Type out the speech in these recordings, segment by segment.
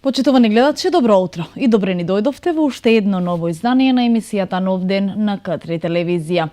Почитувани гледачи, добро утро и добре ни дојдовте во уште едно ново издание на емисијата Нов ден на К3 телевизија.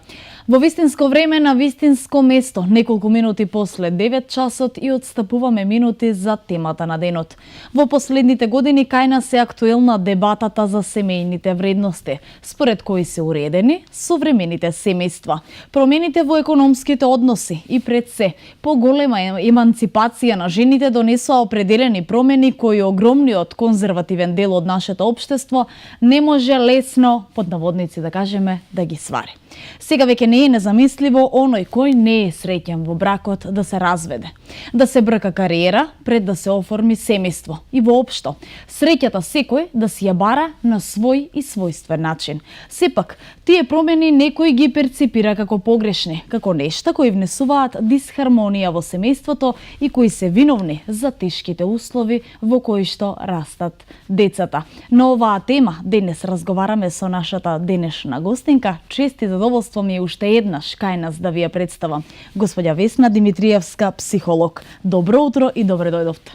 Во вистинско време на вистинско место, неколку минути после 9 часот и отстапуваме минути за темата на денот. Во последните години кај нас е актуелна дебатата за семејните вредности, според кои се уредени современите семејства, промените во економските односи и пред се поголема еманципација на жените донесоа определени промени кои огромниот конзервативен дел од нашето општество не може лесно, под наводници да кажеме, да ги свари. Сега веќе не е незамисливо оној кој не е среќен во бракот да се разведе, да се брка кариера пред да се оформи семејство и воопшто среќата секој да си ја бара на свој и својствен начин. Сепак, тие промени некој ги перципира како погрешни, како нешта кои внесуваат дисхармонија во семејството и кои се виновни за тешките услови во кои што растат децата. На оваа тема денес разговараме со нашата денешна гостинка. Чест и задоволство ми е уште еднаш кај нас да ви ја представам. Господја Весна Димитриевска, психолог. Добро утро и добре дојдовте.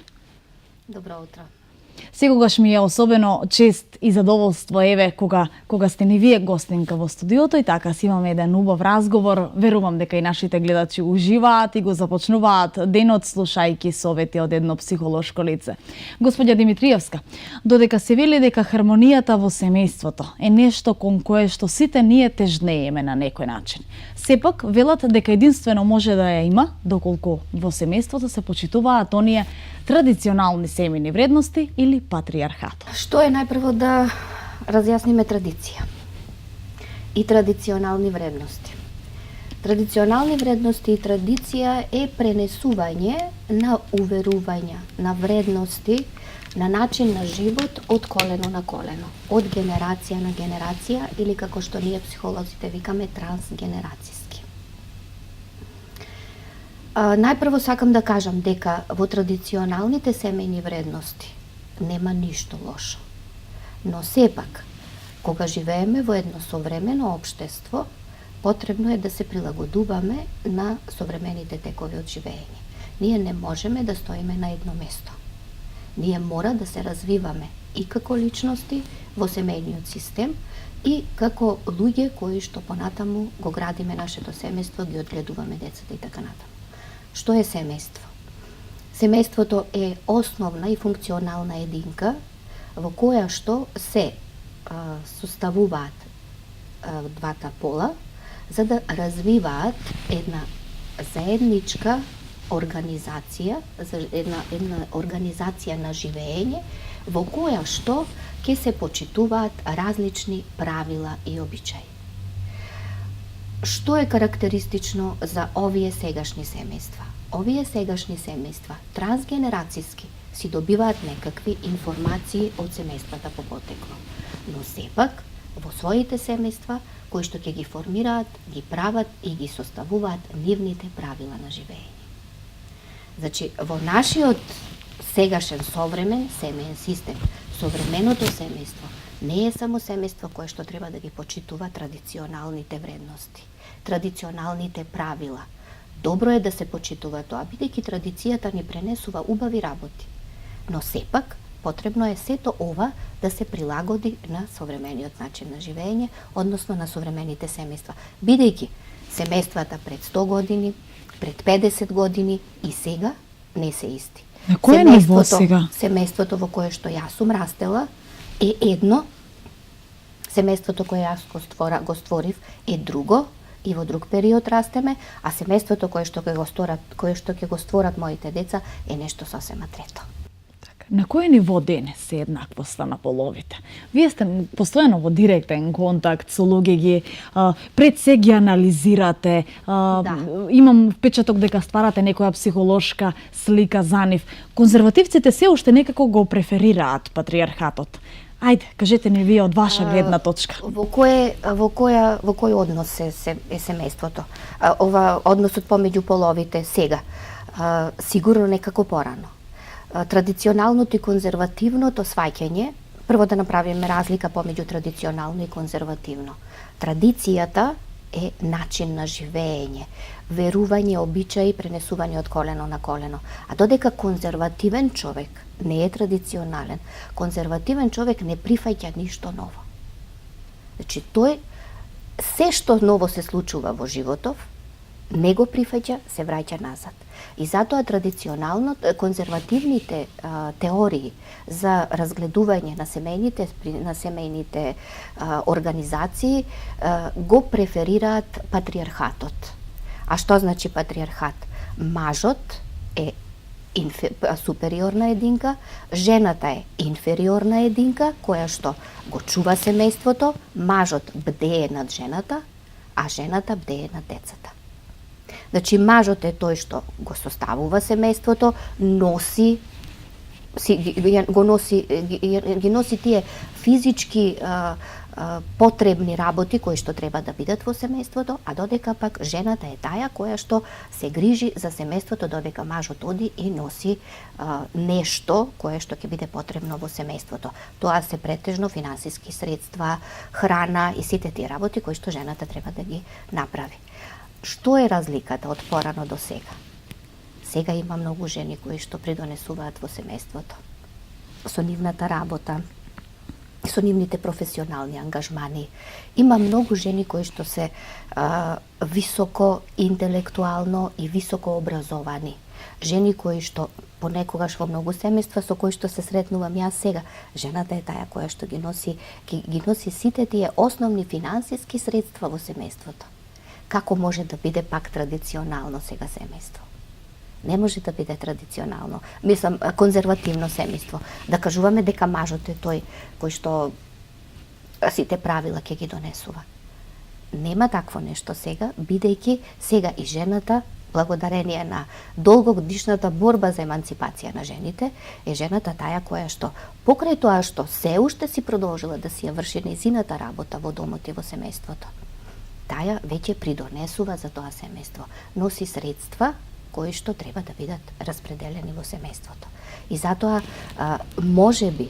Добро утро. Секогаш ми е особено чест и задоволство еве кога сте ни вие гостинка во студиото и така си имаме еден убав разговор. Верувам дека и нашите гледачи уживаат и го започнуваат денот слушајќи совети од едно психолошко лице. Господја Димитриевска, додека се вели дека хармонијата во семејството е нешто кон кое што сите ние тежнееме на некој начин. Сепак велат дека единствено може да ја има доколку во семејството се почитуваат оние традиционални семејни вредности или патриархатот. Што е најпрво да разјасниме традиција и традиционални вредности. Традиционални вредности и традиција е пренесување на уверувања, на вредности, на начин на живот од колено на колено, од генерација на генерација или како што ние психолозите викаме трансгенерацијски. Најпрво сакам да кажам дека во традиционалните семејни вредности нема ништо лошо. Но сепак, кога живееме во едно современо општество, потребно е да се прилагодуваме на современите текови од живење. Ние не можеме да стоиме на едно место. Ние мора да се развиваме и како личности во семејниот систем и како луѓе кои што понатаму го градиме нашето семејство, ги одгледуваме децата и така натаму. Што е семејство? Семејството е основна и функционална единка во која што се составуваат двата пола за да развиваат една заедничка организација, една организација на живење во која што ќе се почитуваат различни правила и обичаи. Што е карактеристично за овие сегашни семејства? Овие сегашни семејства трансгенерацијски си добиваат некакви информации од семејствата по потекло, но сепак во своите семејства кои што ќе ги формираат, ги прават и ги составуваат нивните правила на живење. Значи, во нашиот сегашен современ семеен систем, современото семејство не е само семејство кое што треба да ги почитува традиционалните вредности, традиционалните правила. Добро е да се почитува тоа, бидејќи традицијата ни пренесува убави работи. Но сепак, потребно е сето ова да се прилагоди на современиот начин на живење, односно на современите семејства. Бидејќи семејствата пред 100 години, пред 50 години и сега не се исти. На кој ниво сега? Семејството во кое што јас сум растела е едно, семејството кое јас го створив е друго и во друг период растеме, а семејството кое што ќе го створат моите деца е нешто сосема трето. На кој ниво денес е еднаквоста на половите? Вие сте постојано во директен контакт со луѓе, ги пред се ги анализирате. Имам впечаток дека стварате некоја психолошка слика за нив. Конзервативците се уште некако го преферираат патриархатот. Ајде, кажете ни вие од ваша гледна точка. Во кој однос е семејството? Ова односот помеѓу половите сега. Сигурно некако порано. Традиционалното и конзервативното сваќање, прво да направиме разлика помеѓу традиционално и конзервативно. Традицијата е начин на живење, верување, обичаи, пренесување од колено на колено. А додека конзервативен човек не е традиционален, конзервативен човек не прифаќа ништо ново. Значи, тој, се што ново се случува во животов, не го прифаќа, се враќа назад. И затоа традиционално, конзервативните теории за разгледување на семејните организации го преферираат патриархатот. А што значи патриархат? Мажот е супериорна единка, жената е инфериорна единка, која што го чува семејството, мажот бдее над жената, а жената бдее над децата. Значи, мажот е тој што го составува семејството, ги носи тие физички потребни работи кои што треба да бидат во семејството, а додека пак жената е таја која што се грижи за семејството, додека мажот оди и носи нешто кое што ќе биде потребно во семејството. Тоа се претежно финансиски средства, храна и сите тие работи кои што жената треба да ги направи. Што е разликата од порано до сега? Сега има многу жени кои што придонесуваат во семејството. Со нивната работа, со нивните професионални ангажмани. Има многу жени кои што се високо интелектуално и високо образовани. Жени кои што понекогаш во многу семејства со кои што се сретнувам јас сега, жената е таа која што ги носи сите тие основни финансиски средства во семејството. Како може да биде пак традиционално сега семејство? Не може да биде традиционално. Мислам, конзервативно семејство. Да кажуваме дека мажот е тој кој што сите правила ќе ги донесува. Нема такво нешто сега, бидејќи сега и жената, благодарение на долгогодишната борба за еманципација на жените, е жената таја која што, покрај тоа што се уште си продолжила да си ја врши нејзината работа во домот и во семејството, таја веќе придонесува за тоа семејство. Носи средства кои што треба да бидат распределени во семејството. И затоа, може би,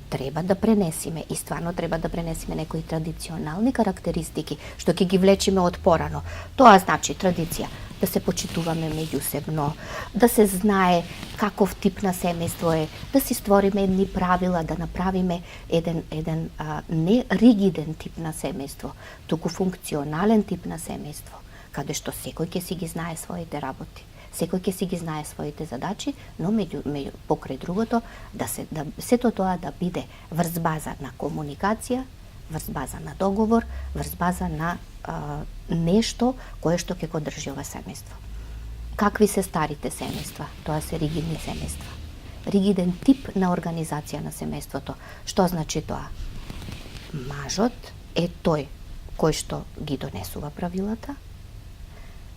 треба да пренесиме, и стварно треба да пренесиме некои традиционални карактеристики, што ќе ги влечиме од порано. Тоа значи традиција, да се почитуваме меѓусебно, да се знае каков тип на семејство е, да си створиме едни правила, да направиме еден не ригиден тип на семејство, туку функционален тип на семејство, каде што секој ќе си ги знае своите работи. Секој ќе си ги знае своите задачи, но покрај другото, сето тоа да биде врз база на комуникација, врз база на договор, врз база на нешто кое што ќе го држи ова семејство. Какви се старите семејства? Тоа се ригидни семејства. Ригиден тип на организација на семејството. Што значи тоа? Мажот е тој кој што ги донесува правилата,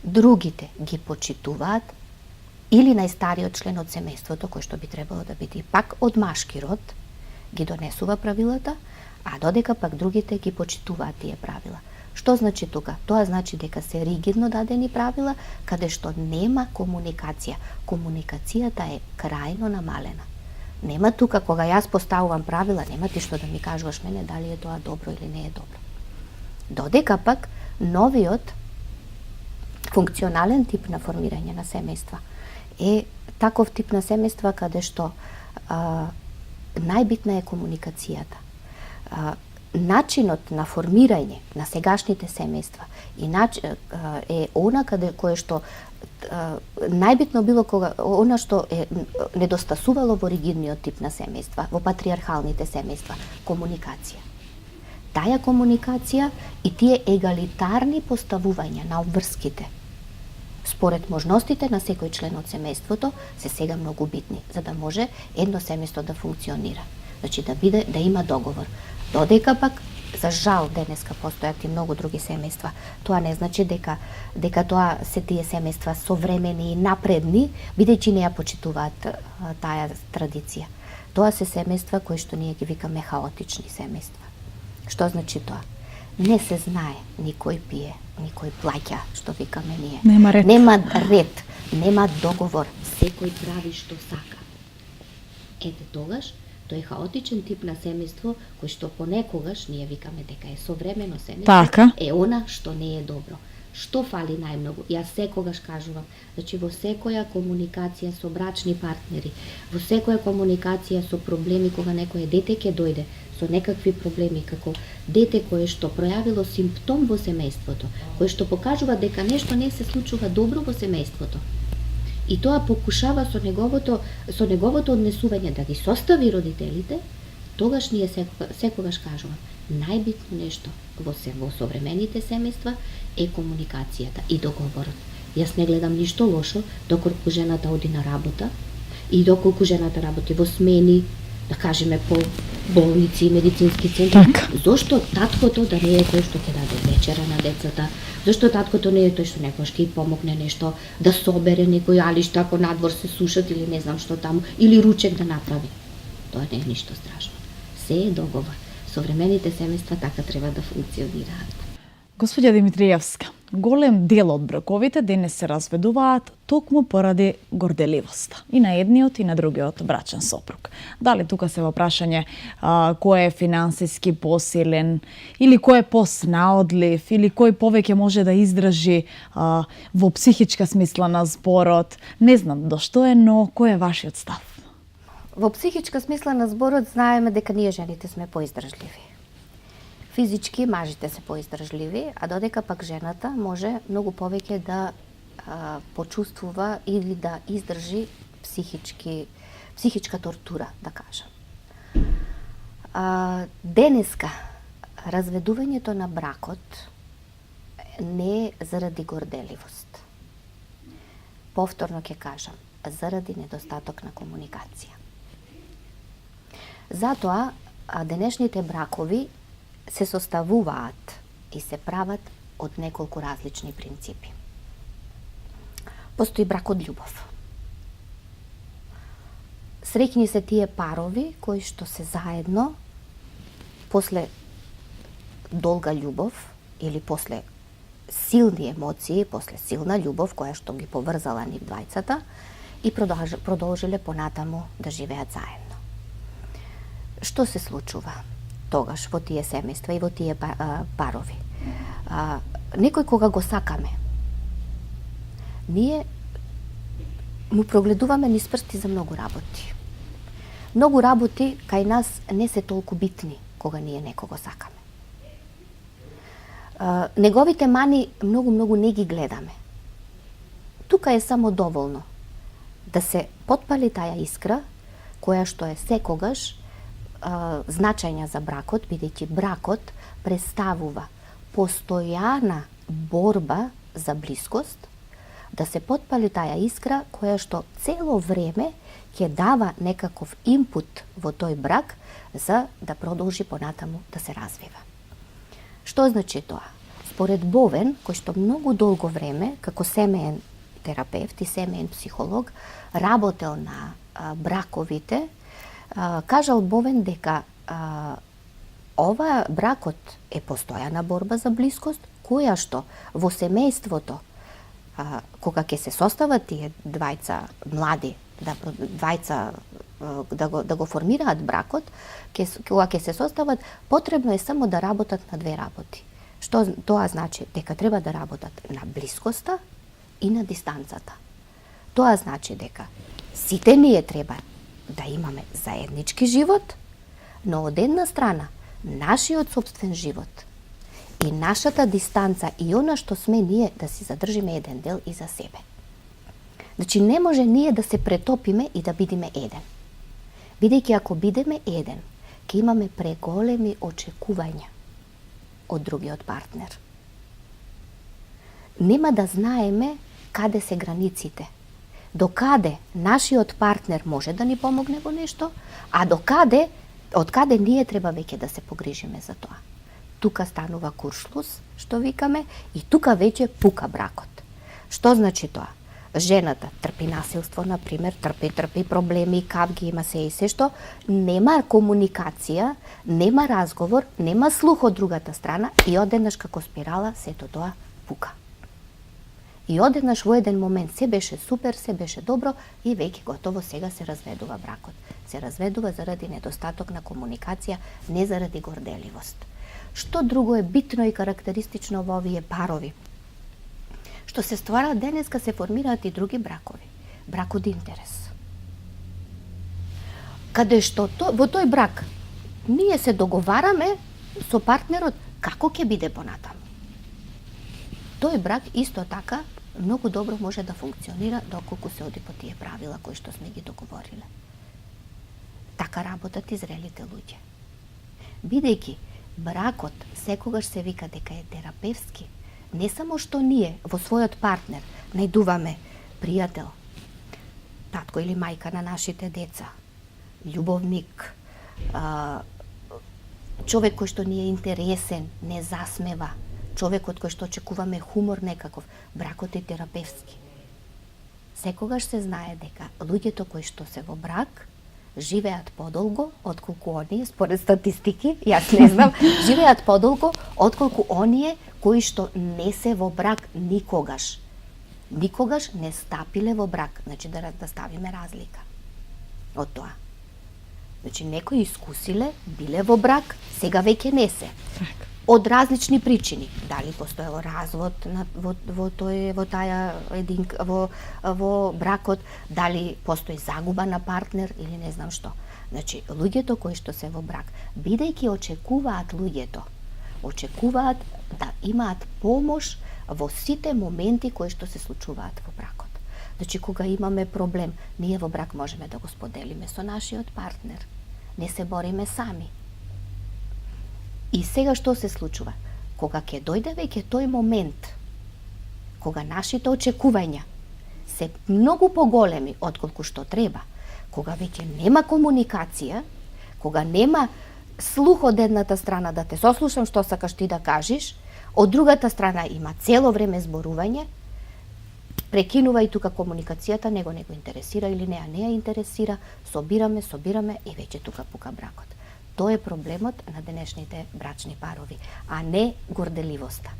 другите ги почитуваат, или најстариот член од семејството, кој што би требало да биде пак од машки род, ги донесува правилата, а додека пак другите ги почитуваат тие правила. Што значи тука? Тоа значи дека се ригидно дадени правила, каде што нема комуникација. Комуникацијата е крајно намалена. Нема тука, кога јас поставувам правила, нема ти што да ми кажуваш мене дали е тоа добро или не е добро. Додека пак новиот функционален тип на формирање на семејства е таков тип на семејства каде што најбитна е комуникацијата. Начинот на формирање на сегашните семејства е она кое што најбитно било она што е недостасувало во ригидниот тип на семејства, во патриархалните семејства, комуникација. Таа комуникација и тие егалитарни поставувања на обврските според можностите на секој член од семејството се сега многу битни, за да може едно семејство да функционира. Значи да има договор. Додека пак, за жал, денеска постојат и многу други семејства. Тоа не значи дека тоа се тие семејства современи и напредни, бидејќи не ја почитуваат таа традиција. Тоа се семејства кои што ние ги викаме хаотични семејства. Што значи тоа? Не се знае, никој пие, никој плаќа, што викаме ние. Нема ред. Нема ред, нема договор, секој прави што сака. Ете тогаш, Тој е хаотичен тип на семејство кој што понекогаш ние викаме дека е современо семејство, Така. е она што не е добро. Што фали најмногу? Јас секогаш кажувам, значи во секоја комуникација со брачни партнери, во секоја комуникација со проблеми кога некое дете ќе дојде со некакви проблеми, како дете кое што пројавило симптом во семејството, кое што покажува дека нешто не се случува добро во семејството. И тоа покушава со неговото однесување да ги состави родителите, тогаш ние секогаш кажувам, најбитно нешто во современите семејства е комуникацијата и договорот. Јас не гледам ништо лошо доколку жената оди на работа и доколку жената работи во смени, да кажеме по болници и медицински центри. Така. Зошто таткото да не е тој што ќе даде вечера на децата? Зашто таткото не е тој што некојаш ќе помогне нешто, да собере некој алишта ако надвор се сушат или не знам што таму, или ручек да направи? Тоа не е ништо страшно. Се е договор. Современите семејства така треба да функционираат. Господја Димитриевска, голем дел од браковите денес се разведуваат токму поради горделивост. И на едниот и на другиот брачен сопруг. Дали тука се во прашање кој е финансиски посилен, или кој е поснаодлив, или кој повеќе може да издржи во психичка смисла на зборот. Не знам до што е, но кој е вашиот став? Во психичка смисла на зборот знаеме дека ние жените сме поиздржливи. Физички мажите се поиздржливи, а додека пак жената може многу повеќе да почувствува или да издржи психичка тортура, да кажам. Денеска разведувањето на бракот не е заради горделивост. Повторно ќе кажам, заради недостаток на комуникација. Затоа денешните бракови се составуваат и се прават од неколку различни принципи. Постои брак од љубов. Среќни се тие парови кои што се заедно после долга љубов или после силни емоции, после силна љубов која што ги поврзала нив двајцата и продолжиле понатаму да живеат заедно. Што се случува тогаш во тие семејства и во тие парови? Некој кога го сакаме, ние му прогледуваме низ прсти за многу работи. Многу работи кај нас не се толку битни кога ние некого сакаме. Неговите мани многу не ги гледаме. Тука е само доволно да се потпали таа искра која што е секогаш значајна за бракот, бидејќи бракот представува постојана борба за блискост, да се потпали таа искра која што цело време ќе дава некаков импут во тој брак за да продолжи понатаму да се развива. Што значи тоа? Според Бовен, кој што многу долго време како семеен терапевт и семеен психолог работел на браковите, кажал Бовен дека ова бракот е постојана борба за блискост, која што во семејството, кога ќе се состават тие двајца млади, да го формираат бракот, кога ќе се состават, потребно е само да работат на две работи. Што тоа значи? Дека треба да работат на блискоста и на дистанцата. Тоа значи дека сите ние треба да имаме заеднички живот, но од една страна нашиот собствен живот и нашата дистанца и она што сме ние да си задржиме еден дел и за себе. Значи не може ние да се претопиме и да бидеме еден. Бидејќи ако бидеме еден, ќе имаме преголеми очекувања од другиот партнер. Нема да знаеме каде се границите. До каде нашиот партнер може да ни помогне во нешто, а од каде ние треба веќе да се погрижиме за тоа. Тука станува куршлус, што викаме, и тука веќе пука бракот. Што значи тоа? Жената трпи насилство, например, трпи проблеми, кавги, има се и се што, нема комуникација, нема разговор, нема слух од другата страна и одеднаш како спирала сето тоа пука. И одеднаш во еден момент се беше супер, се беше добро и веќе готово сега се разведува бракот. Се разведува заради недостаток на комуникација, не заради горделивост. Што друго е битно и карактеристично во овие парови? Што се ствара денеска се формираат и други бракови. Брак од интерес. Каде што во тој брак ние се договараме со партнерот како ќе биде понатаму. Тој брак исто така многу добро може да функционира доколку се оди по тие правила кои што сме ги договориле. Така работат и зрелите луѓе. Бидејќи бракот секогаш се вика дека е терапевски, не само што ние во својот партнер најдуваме пријател, татко или мајка на нашите деца, љубовник, човек кој што ни е интересен, не засмева, човек од кој што очекуваме хумор некаков, бракот е терапевски. Секогаш се знае дека луѓето кои што се во брак живеат подолго отколку оние, според статистики, јас не знам, живеат подолго отколку оние кои што не се во брак никогаш. Никогаш не стапиле во брак, значи да ставиме разлика од тоа. Значи некои искусиле, биле во брак, сега веќе не се. Од различни причини. Дали постоело развод во бракот, дали постои загуба на партнер или не знам што. Значи, луѓето кои што се во брак, бидејќи очекуваат да имаат помош во сите моменти кои што се случуваат во бракот. Значи, кога имаме проблем, ние во брак можеме да го споделиме со нашиот партнер. Не се бориме сами. И сега што се случува? Кога ќе дојде веќе тој момент, кога нашите очекувања се многу поголеми отколку што треба, кога веќе нема комуникација, кога нема слух од едната страна да те сослушам што сакаш ти да кажеш, од другата страна има цело време зборување, прекинува и тука комуникацијата, него не го интересира или не ја интересира, собираме и веќе тука пука бракот. Тоа е проблемот на денешните брачни парови, а не горделивоста.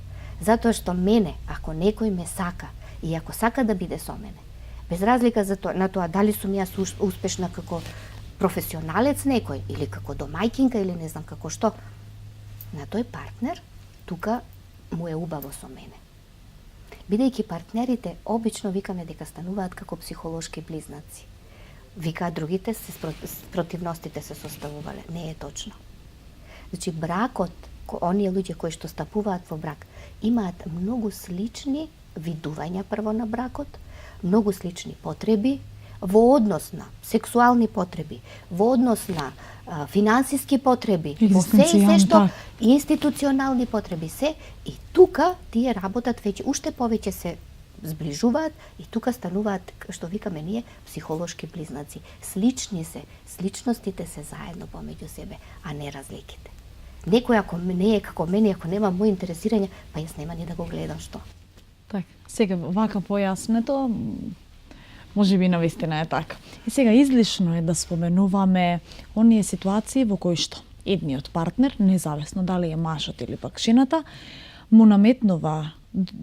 Затоа што мене, ако некој ме сака и ако сака да биде со мене, без разлика на тоа дали сум јас успешна како професионалец некој или како домајкинка или не знам како што, на тој партнер тука му е убаво со мене. Бидејќи партнерите обично викаме дека стануваат како психолошки близнаци. Викаат другите, противностите се составувале. Не е точно. Значи, бракот, оние луѓе кои што стапуваат во брак, имаат многу слични видувања прво на бракот, многу слични потреби, во однос на сексуални потреби, во однос на финансиски потреби, во се што институционални потреби, се, и тука тие работат веќе, уште повеќе се зближуваат и тука стануваат, што викаме ние, психолошки близнаци. Слични се, сличностите се заедно помеѓу себе, а не разликите. Некој ако не е како мене, ако нема мој интересирање, па јас нема ни да го гледам што. Так, сега вака појаснето, може би навистина е така. И сега излишно е да споменуваме оние ситуации во кои што едниот партнер, независно дали е мажот или пак жената, му наметнува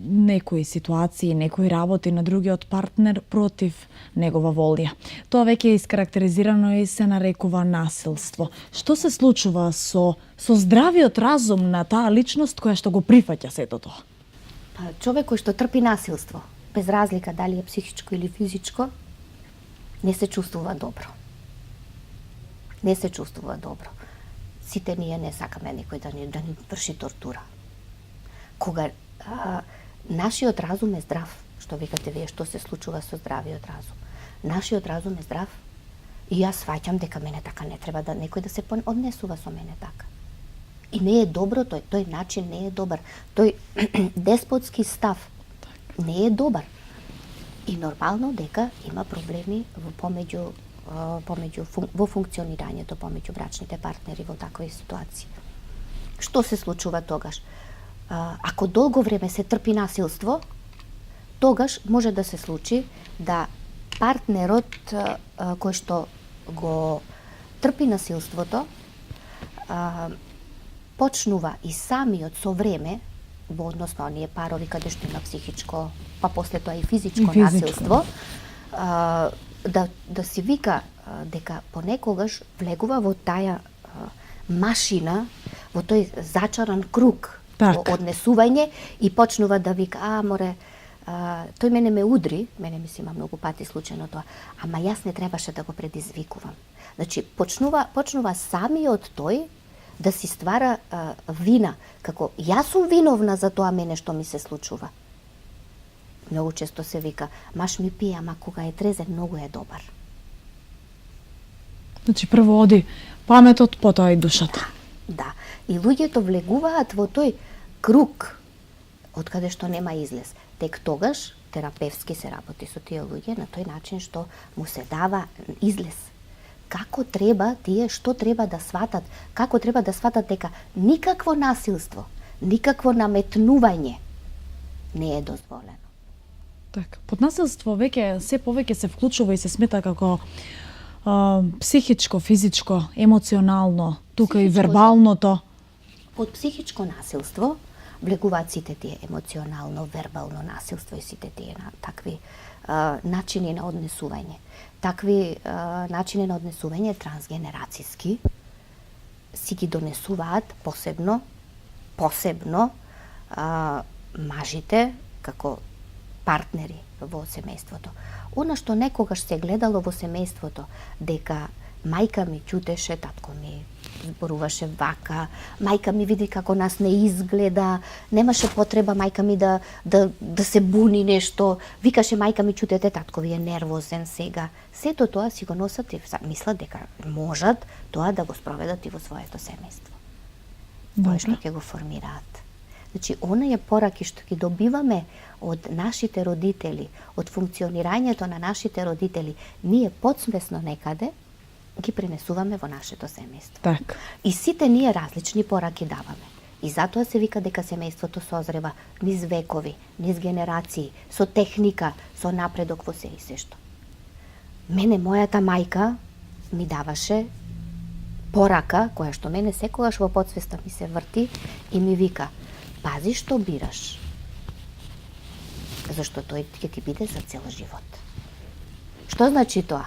некои ситуации, некои работи на другиот партнер против негова волја. Тоа веќе е искарактеризирано и се нарекува насилство. Што се случува со здравиот разум на таа личност која што го прифаќа сето тоа? Човек кој што трпи насилство, без разлика дали е психичко или физичко, не се чувствува добро. Не се чувствува добро. Сите ние не сакаме некој да ни врши тортура. Кога нашиот разум е здрав, што викате вие, што се случува со здравиот разум. Нашиот разум е здрав и јас сваќам дека мене така не треба да некој да се однесува со мене така. И не е добро тој начин не е добар. Тој деспотски став не е добар. И нормално дека има проблеми во функционирањето помеѓу брачните партнери во такви ситуации. Што се случува тогаш? Ако долго време се трпи насилство, тогаш може да се случи да партнерот кој што го трпи насилството почнува и самиот со време во однос на оние парови каде што има психичко, па после тоа и физичко, И физичко. насилство, да си вика дека понекогаш влегува во таа машина, во тој зачаран круг Так. во однесување и почнува да вика, море, тој мене ме удри, мене ми се има многу пати случајно тоа, ама јас не требаше да го предизвикувам. Значи, почнува самиот тој да си ствара вина, како јас сум виновна за тоа мене што ми се случува. Многу често се вика, маш ми пие, ама кога е трезен, многу е добар. Значи прво оди паметот, потоа и душата. Да, и луѓето влегуваат во тој круг од каде што нема излез. Тек тогаш терапевски се работи со тие луѓе на тој начин што му се дава излез. Како треба тие, што треба да сватат, како треба да сватат дека никакво насилство, никакво наметнување не е дозволено. Так, под насилство веќе се повеќе се вклучува и се смета како психичко, физичко, емоционално, тука и Психичко, вербалното. Под психичко насилство влегуваат сите тие емоционално, вербално насилство и сите тие такви начини на однесување. Такви начини на однесување трансгенерацијски си ги донесуваат посебно мажите како партнери во семејството. Она што некогаш се гледало во семејството, дека мајка ми ќутеше, татко ми зборуваше вака, мајка ми види како нас не изгледа, немаше потреба мајка ми да се буни нешто, викаше мајка ми ќутете, татко ви е нервозен сега. Сето тоа си го носат и мислат дека можат тоа да го спроведат и во своето семејство. Тоа што ќе го формираат. Значи, оние пораки што ги добиваме од нашите родители, од функционирањето на нашите родители, ние подсвесно некаде ги пренесуваме во нашето семејство. Так. И сите ние различни пораки даваме. И затоа се вика дека семејството созрева низ векови, низ генерации, со техника, со напредок во се и се што. Мене, мојата мајка ми даваше порака, која што мене секогаш во подсвеста ми се врти и ми вика, пази што бираш, зашто тој ќе ти биде за цел живот. Што значи тоа?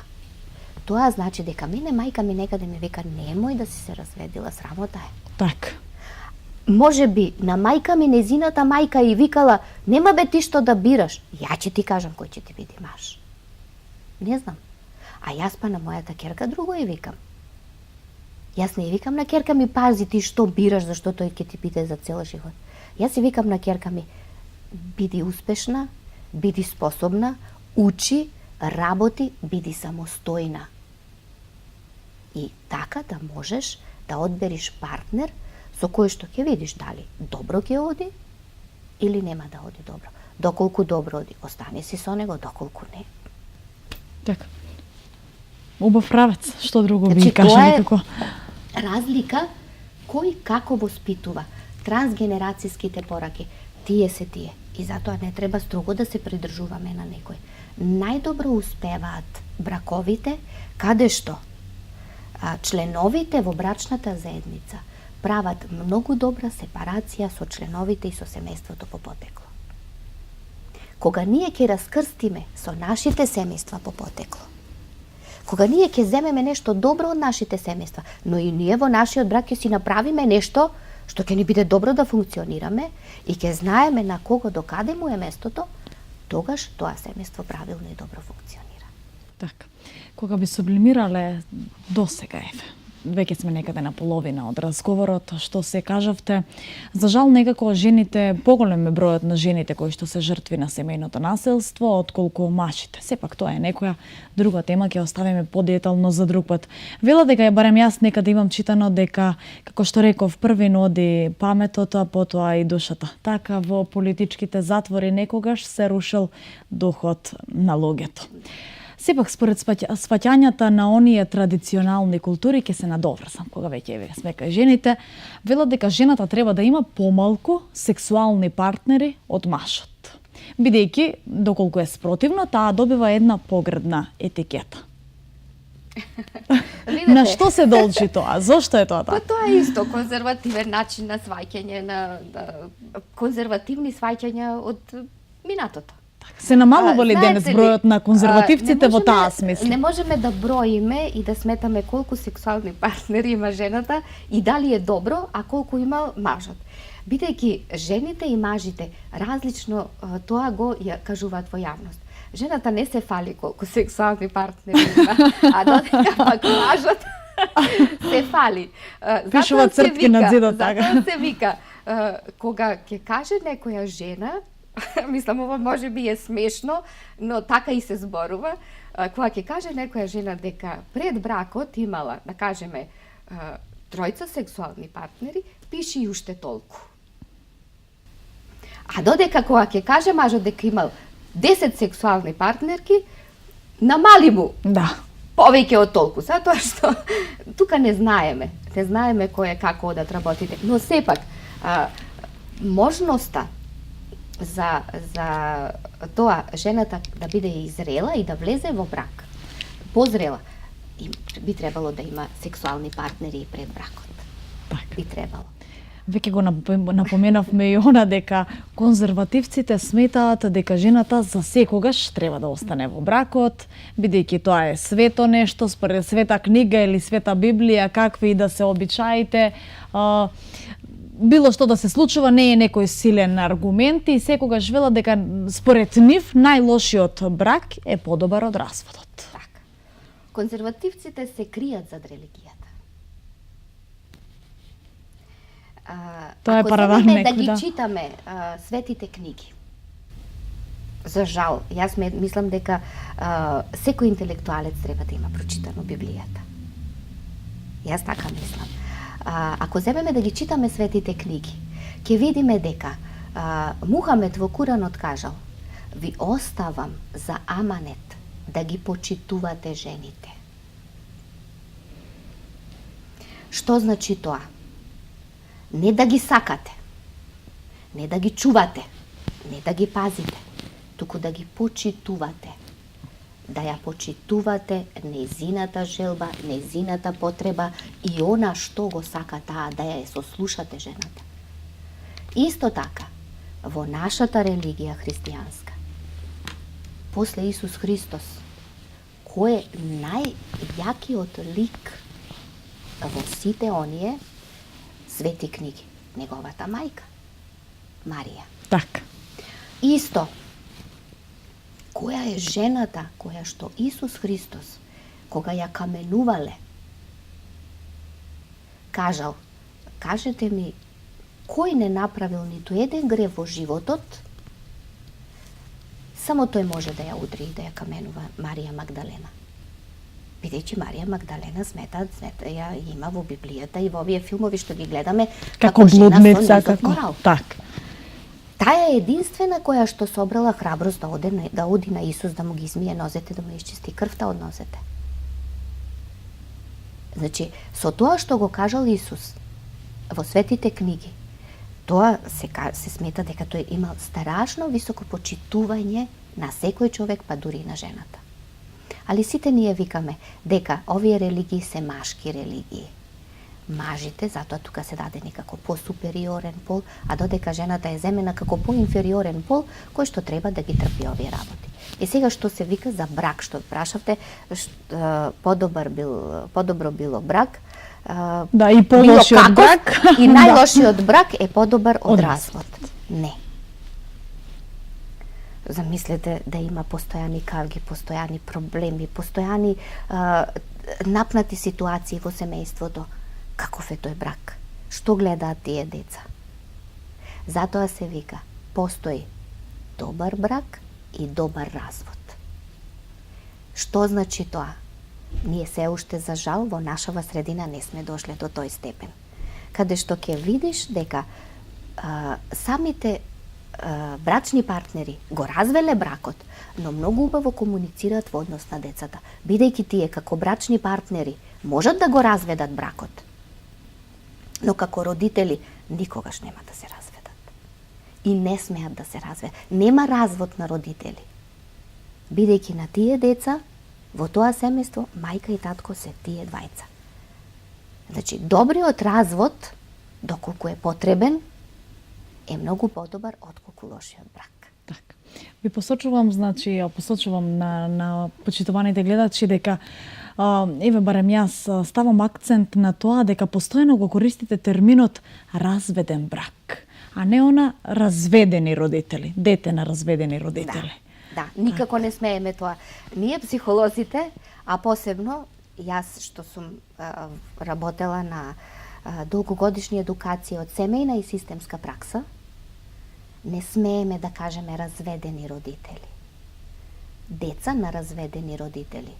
Тоа значи дека мене мајка ми некаде ми вика, немој да си се разведила, срамота е. Так. Може би на мајка ми, незината мајка и викала, нема бе ти што да бираш, ја ќе ти кажам кој ќе ти биде маж. Не знам. А јас па на мојата керка друго и викам. Јас не викам на керка ми, пази ти што бираш, зашто тој ќе ти биде за цел живот. Јас си викам на керка ми, биди успешна, биди способна, учи, работи, биди самостојна. И така да можеш да одбериш партнер со кој што ќе видиш дали добро ќе оди или нема да оди добро. Доколку добро оди, остани си со него, доколку не. Така. Убав правец, што друго би Значи, кажа тоа е некако. разлика кој како воспитува. Трансгенерацијските пораки, тие се тие. И затоа не треба строго да се придржуваме на некој. Најдобро успеваат браковите каде што членовите во брачната заедница прават многу добра сепарација со членовите и со семејството по потекло. Кога ние ќе раскрстиме со нашите семејства по потекло, кога ние ќе земеме нешто добро од нашите семејства, но и ние во нашиот брак ќе си направиме нешто што ќе ни биде добро да функционираме и ќе знаеме на кого докаде му е местото, тогаш тоа семејство правилно и добро функционира. Така. Кога би сублимирале досега, веќе сме некаде на половина од разговорот, што се кажавте, за жал некако жените, поголем е бројот на жените кои што се жртви на семејното насилство, отколку мажите. Сепак тоа е некоја друга тема, ќе оставиме подетално за друг пат. Вела дека барем јас некаде имам читано дека, како што реков, првин оди паметот, а потоа и душата. Така во политичките затвори некогаш се рушил духот на луѓето. Сепак, според сваќањата на оние традиционални култури, ќе се надоврзам, кога веќе сме кај жените, велат дека жената треба да има помалку сексуални партнери од мажот. Бидејќи, доколку е спротивно, таа добива една погредна етикета. На што се должи тоа? Зошто е тоа Па така? тоа е исто конзервативен начин на сваќање, на конзервативни сваќања од минатото. Се намалува ли Знаете денес ли, бројот на конзервативците не во можеме- таа смисла? Не можеме да броиме и да сметаме колку сексуални партнери има жената и дали е добро, а колку има мажот. Бидејќи жените и мажите различно тоа го ја кажуваат во јавност. Жената не се фали колку сексуални партнери има, а додека пак мажот се фали. Пишуваат Затоа се цртки на вика- зидот, така. Затоа се вика, кога ќе каже некоја жена, мислам ова може би е смешно, но така и се зборува, кога ќе каже некоја жена дека пред бракот имала, да кажеме, тројца сексуални партнери, пиши и уште толку. А додека кога ќе каже мажот дека имал 10 сексуални партнерки, намали му Да. повеќе од толку, затоа што тука не знаеме кој е како одат работите, но сепак можноста за тоа жената да биде изрела и да влезе во брак, позрела, и би требало да има сексуални партнери и пред бракот. Така. Би требало. Веќе го напоменавме и она дека конзервативците сметаат дека жената за секогаш треба да остане во бракот, бидејќи тоа е свето нешто, според света книга или света Библија, какви и да се обичаите, било што да се случува не е некој силен аргумент и секогаш велат дека според нив најлошиот брак е подобар од разводот. Така. Конзервативците се кријат зад религијата. Тоа е Ако параван седнеме да некој, ги да. читаме светите книги, за жал, јас мислам дека секој интелектуалец треба да има прочитано Библијата. Јас така мислам. Ако земеме да ги читаме светите книги, ќе видиме дека Мухамед во Куранот кажал: ви оставам за аманет да ги почитувате жените. Што значи тоа? Не да ги сакате, не да ги чувате, не да ги пазите, туку да ги почитувате. Да ја почитувате незината желба, незината потреба и она што го сака таа, да ја сослушате жената. Исто така, во нашата религија христијанска, после Исус Христос, кој е најјакиот лик во сите оние свети книги? Неговата мајка, Марија. Така. Исто, која е жената која што Исус Христос, кога ја каменувале, кажал: кажете ми, кој не направил ниту еден грев во животот, само тој може да ја удри и да ја каменува Марија Магдалена. Бидејќи Марија Магдалена ја има во Библијата и во овие филмови што ги гледаме Како жена со блудница, низок како... морал. Така. Таа е единствена која што собрала храброст да оди на Исус, да му ги измие нозете, да му исчисти крвта од нозете. Значи, со тоа што го кажал Исус во светите книги, тоа се смета дека тој имал страшно високо почитување на секој човек, па дури и на жената. Али сите ние викаме дека овие религии се машки религии. Мажите, затоа тука се дадени како посупериорен пол, а додека жената е земена како поинфериорен пол, кој што треба да ги трпи овие работи. И сега што се вика за брак, што прашавте, подобро било брак, Да, и полошиот брак. и најлошиот брак е подобар од развод. Не. Замислете да има постојани кавги, постојани проблеми, постојани напнати ситуации во семејството. Каков е тој брак? Што гледаат тие деца? Затоа се вика, постои добар брак и добар развод. Што значи тоа? Ние се уште за жал во нашава средина не сме дошле до тој степен. Каде што ќе видиш дека самите брачни партнери го развеле бракот, но многу убаво комуницираат во однос на децата, бидејќи тие како брачни партнери можат да го разведат бракот, но како родители никогаш нема да се разведат. И не смеат да се разведат. Нема развод на родители. Бидејќи на тие деца Во тоа семејство мајка и татко се тие двајца. Значи, добриот развод, доколку е потребен, е многу подобар отколку лошиот брак. Така. Ви посочувам, посочувам на почитуваните гледачи дека еве барем јас ставам акцент на тоа дека постојано го користите терминот разведен брак, а не она разведени родители, дете на разведени родители. Да, никако не смееме тоа. Ние психолозите, а посебно јас што сум работела на долгогодишни едукација од семејна и системска пракса, не смееме да кажеме разведени родители. Деца на разведени родители.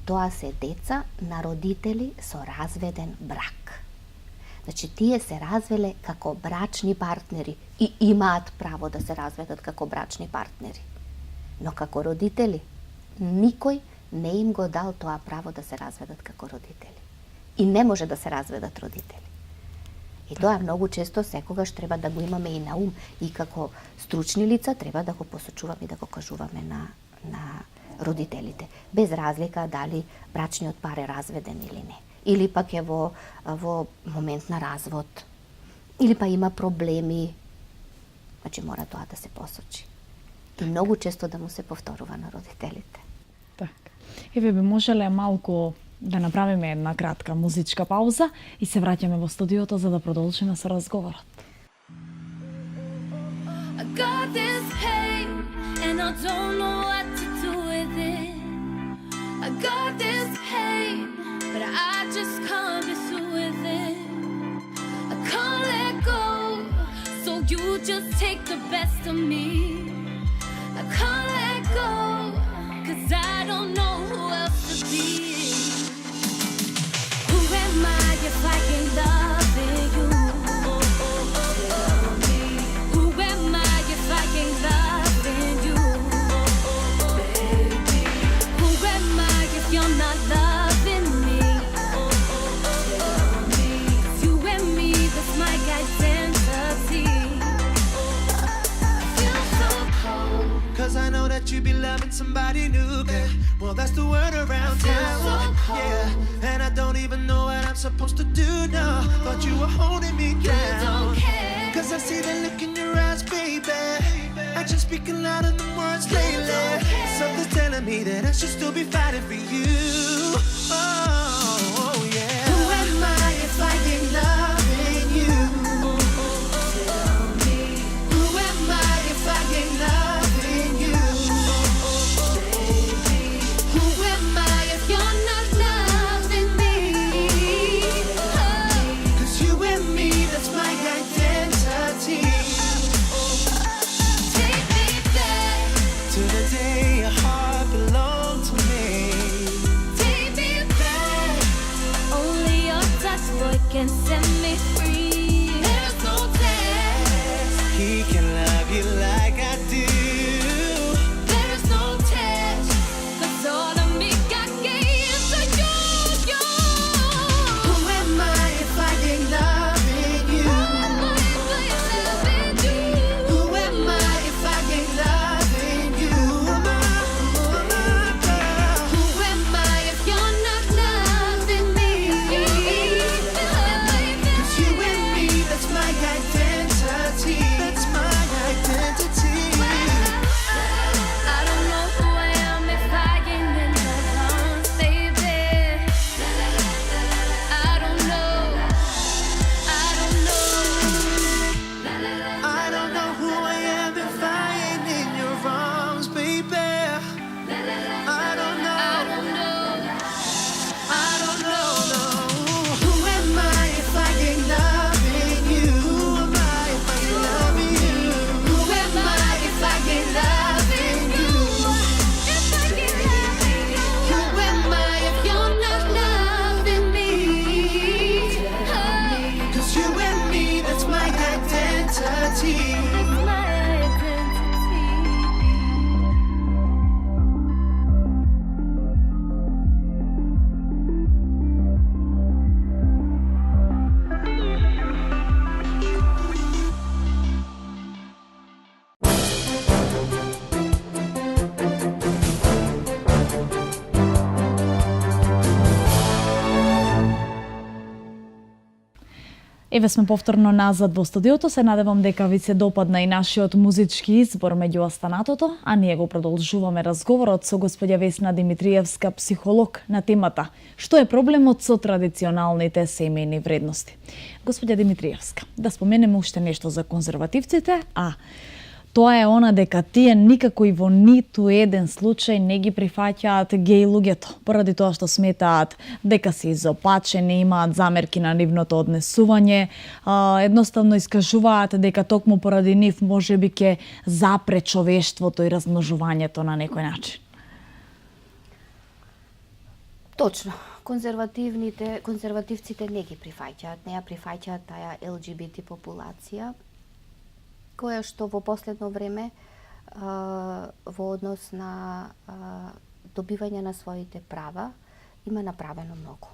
Тоа се деца на родители со разведен брак. Значи, тие се развеле како брачни партнери и имаат право да се разведат како брачни партнери. Но како родители, никој не им го дал тоа право да се разведат како родители. И не може да се разведат родители. И тоа многу често секогаш треба да го имаме и на ум, и како стручни лица треба да го посочуваме и да го кажуваме на родителите, без разлика дали брачниот пар е разведен или не. Или пак е во момент на развод, или па има проблеми, значи мора тоа да се посочи. И многу често да му се повторува на родителите. Така. Еве би можеле малку да направиме една кратка музичка пауза и се враќаме во студиото за да продолжиме со разговорот. I got this pain and I don't know what to do with it. I got this pain, but I just can't be through with it. I can't let go, so you just take the best of me. I can't let go, 'cause I don't know who else to be. Who am I if I can't love you? Who am I if I can't love you? Who am I if you're not loving me? You and me, that's my identity. I feel so cold. 'Cause I know that you be loving somebody new, girl. Well, that's the word around town. so cold. Yeah, and I don't even know what I'm supposed to do now. Thought you were holding me You down. don't care. 'Cause I see the look in your eyes, baby. I just speaking louder than words lately. don't care. Something's telling me that I should still be fighting for you. Oh, yeah. Who am I if I ain't loving you? Who am I if I ain't loving you? Who am I if you're not loving me? 'Cause you and me, that's my identity. Take me back, To the day your heart belonged to me. take me back. Еве сме повторно назад во студиото. Се надевам дека ви се допадна и нашиот музички избор меѓу останатото, а ние го продолжуваме разговорот со господја Весна Димитриевска, психолог, на темата што е проблемот со традиционалните семејни вредности. Господја Димитриевска, да споменеме уште нешто за конзервативците, тоа е она дека тие никако и во ниту еден случај не ги прифаќаат геј луѓето, поради тоа што сметаат дека се изопачени, имаат замерки на нивното однесување, едноставно искажуваат дека токму поради нив можеби ќе запре човештвото и размножувањето на некој начин. Точно. Конзервативците не ги прифаќаат, не ја прифаќаат таа LGBT популација, која што во последно време во однос на добивање на своите права има направено многу.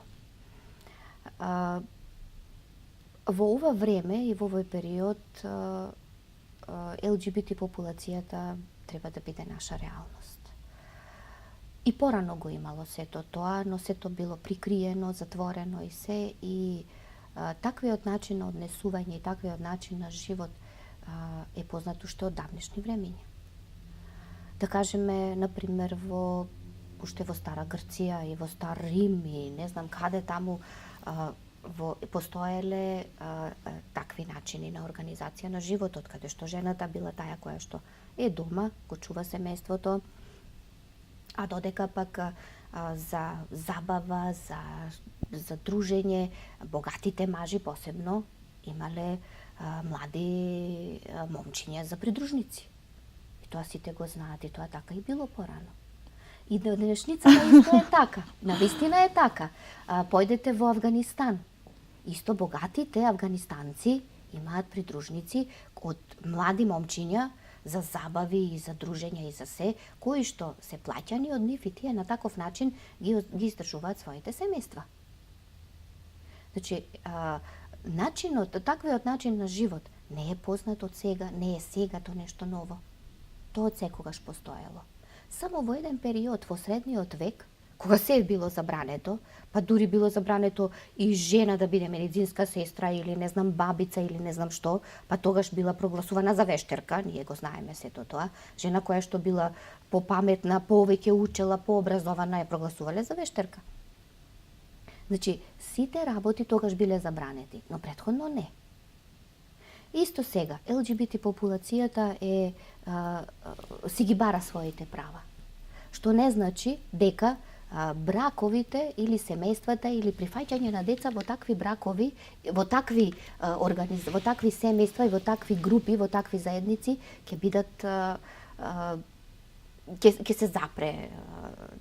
Во ова време и во овој период LGBT популацијата треба да биде наша реалност. И порано го имало сето тоа, но сето било прикриено, затворено и се, и таквиот начин на однесување и таквиот начин на живот е познато што од давнешни времења. Да кажеме, например, уште во Стара Грција и во Стар Рим и не знам каде таму постоеле такви начини на организација на животот, каде што жената била таа која што е дома, го чува семејството, а додека пак за забава, за дружење, богатите мажи посебно имале млади момчиња за придружници. И тоа сите го знаат, и тоа така и било порано. И до денешницата исто е така. Навистина е така. Појдете во Авганистан. Исто богатите афганистанци имаат придружници од млади момчиња за забави и за дружење и за се, кои што се плаќани од нив и тие на таков начин ги издржуваат своите семејства. Значи, таквиот начин на живот не е познат од сега, не е сега тоа нешто ново. Тоа од секогаш постоело. Само во еден период во средниот век, кога се е било забрането, па дури било забрането и жена да биде медицинска сестра или не знам бабица или не знам што, па тогаш била прогласувана за вештерка, ние го знаеме сето тоа. Жена која што била попаметна, повеќе учела, пообразована, ја прогласувале за вештерка. Значи, сите работи тогаш биле забранети, но претходно не. Исто сега, LGBT популацијата си ги бара своите права. Што не значи дека браковите или семејствата или прифаќање на деца во такви бракови, во такви семејства и во такви групи, во такви заедници ќе бидат ќе се запре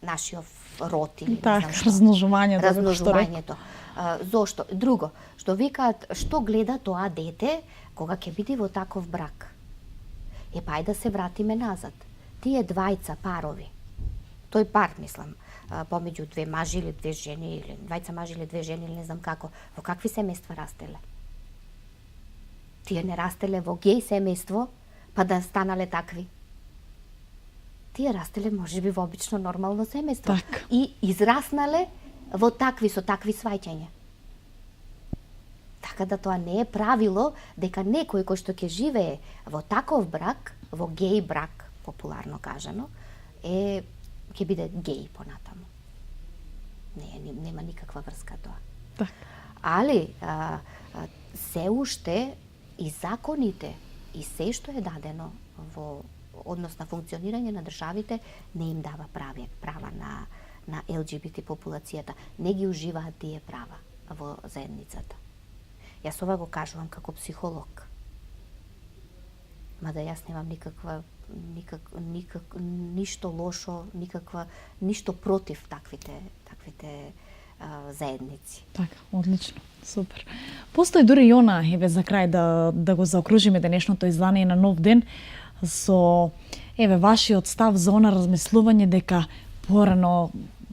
нашиот род или така, размножувањето. Зошто? Друго, што викаат, што гледа тоа дете кога ќе биде во таков брак. Па да се вратиме назад. Тие двајца парови, тој пар, мислам, помеѓу две мажи или две жени, или двајца мажи или две жени, или не знам како, во какви семејства растеле? Тие не растеле во геј семејство, па да станале такви. Тие растеле можеби во обично нормално семејство. Так. И израснале со такви сваќања. Така да тоа не е правило дека некој кој што ќе живее во таков брак, во геј брак, популарно кажано, ќе биде геј понатаму. Нема никаква врска тоа. Так. Али се уште и законите и се што е дадено во однос на функционирање на државите не им дава права на LGBT популацијата. Не ги уживаат тие права во заедницата. Јас ова го кажувам како психолог. Мада јас немам ништо лошо, ништо против таквите заедници. Така, одлично, супер. Постои дури и она, за крај да го заокружиме денешното издание на Нов ден, со вашиот став за она размислување дека порано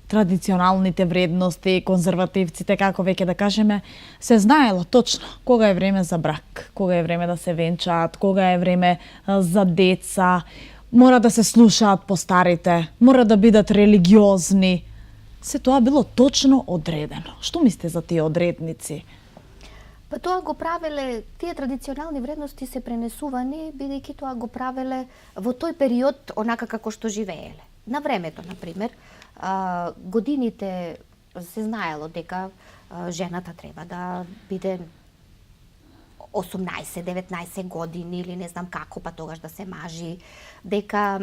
традиционалните вредности, конзервативците, како веќе да кажеме, се знаело точно кога е време за брак, кога е време да се венчаат, кога е време за деца, мора да се слушаат постарите, мора да бидат религиозни. Се тоа било точно одредено. Што мислите за тие одредници? Па тоа го правеле, тие традиционални вредности се пренесувани, бидејќи тоа го правеле во тој период онака како што живееле. На времето, например, годините се знаело дека жената треба да биде 18-19 години или не знам како, па тогаш да се мажи, дека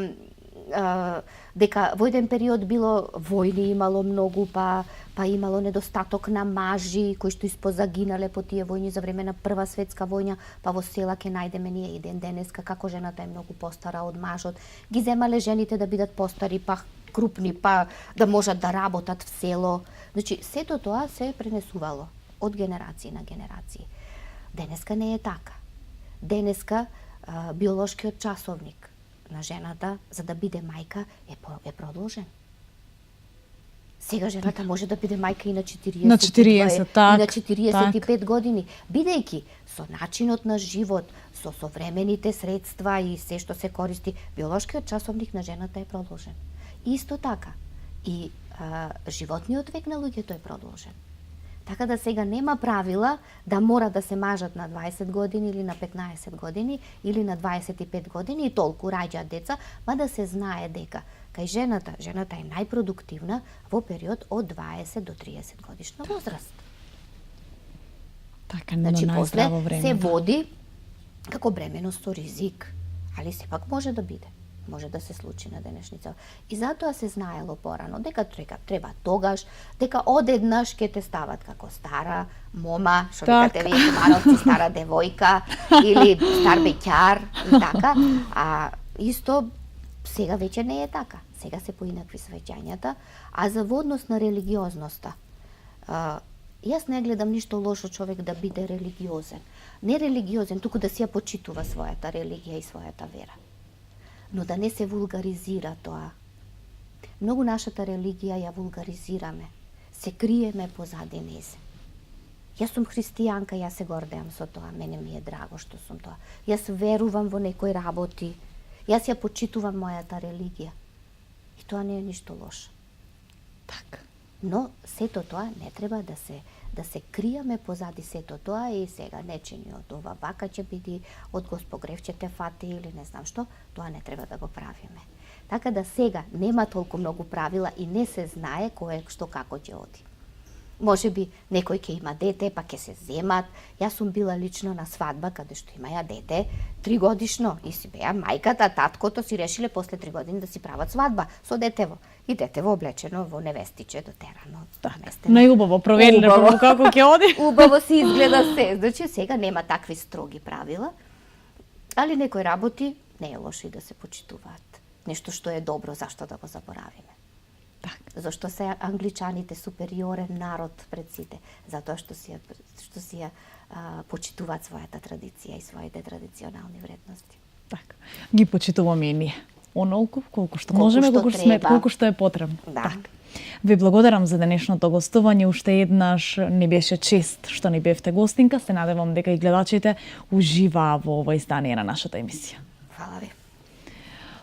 во еден период било војни имало многу, па имало недостаток на мажи кои што испозагинале по тие војни за време на Прва светска војна, па во села ќе најдеме ние и ден денеска како жената е многу постара од мажот. Ги земале жените да бидат постари, па крупни, па да можат да работат в село. Значи, сето тоа се пренесувало од генерации на генерации. Денеска не е така. Денеска биолошкиот часовник на жената за да биде мајка е продолжен. Сега жената може да биде мајка и на 40, на 40 так, и на 45 години, бидејќи со начинот на живот, со современите средства и се што се користи, биолошкиот часовник на жената е продолжен. Исто така и животниот век на луѓето е продолжен. Така да сега нема правила да мора да се мажат на 20 години или на 15 години или на 25 години и толку раѓаат деца, па да се знае дека кај жената е најпродуктивна во период од 20 до 30 годишна возраст. Така, Значи, после време, се да. води како бременост со ризик, али сепак може да биде. Може да се случи на денешница. И затоа се знаело порано дека треба тогаш, дека одеднаш ќе те стават како стара мома, што викате вие кумановци, стара девојка или стар беќар и така. А исто сега веќе не е така. Сега се поинакви свеќањата, а за во однос на религиозноста. Јас не гледам ништо лошо човек да биде религиозен. Не религиозен, туку да си ја почитува својата религија и својата вера. Но да не се вулгаризира тоа. Многу нашата религија ја вулгаризираме. Се криеме позади незе. Јас сум христијанка, јас се гордеам со тоа, мене ми е драго што сум тоа. Јас верувам во некои работи, јас ја почитувам мојата религија. И тоа не е ништо лошо. Така. Но сето тоа не треба да се криеме позади сето тоа и сега нечениот ова вака ќе биде од Госпогрев ќе те фати или не знам што, тоа не треба да го правиме. Така да сега нема толку многу правила и не се знае кој што како ќе оди. Може би некој ќе има дете, па ќе се земат. Јас сум била лично на свадба каде што имаја дете 3 годишно и си беа мајката, таткото си решиле после 3 години да си прават свадба со детево. И детево облечено во невестиче дотерано. Најубаво провериле прво како ќе оди. Убаво си изгледа се. Значи сега нема такви строги правила, али некои работи не е лошо и да се почитуваат. Нешто што е добро, зашто да го заборавиме? Так. Зашто се англичаните супериорен народ пред сите? Затоа што си ја почитуваат својата традиција и своите традиционални вредности. Така. Ги почитуваме и ние. Онолку колку што можеме, колку што е потребно. Да. Так. Ви благодарам за денешното гостување. Уште еднаш ни беше чест што ни бевте гостинка. Се надевам дека и гледачите уживаа во ова издание на нашата емисија. Фала ви.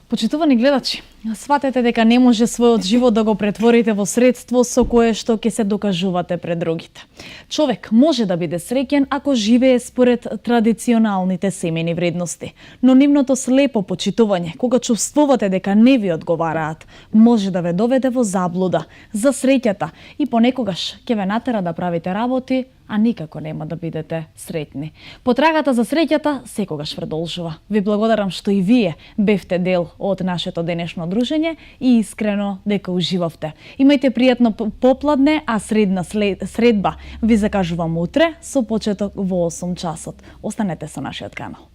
Почитувани гледачи, сватете дека не може својот живот да го претворите во средство со кое што ќе се докажувате пред другите. Човек може да биде среќен ако живее според традиционалните семејни вредности, но нивното слепо почитување, кога чувствувате дека не ви одговараат, може да ве доведе во заблуда за среќата и понекогаш ќе ве натера да правите работи, а никако нема да бидете среќни. Потрагата за среќата секогаш продолжува. Ви благодарам што и вие бевте дел од нашето денешно дружење и искрено дека уживавте. Имајте пријатно попладне, а средба ви закажувам утре со почеток во 8 часот. Останете со нашиот канал.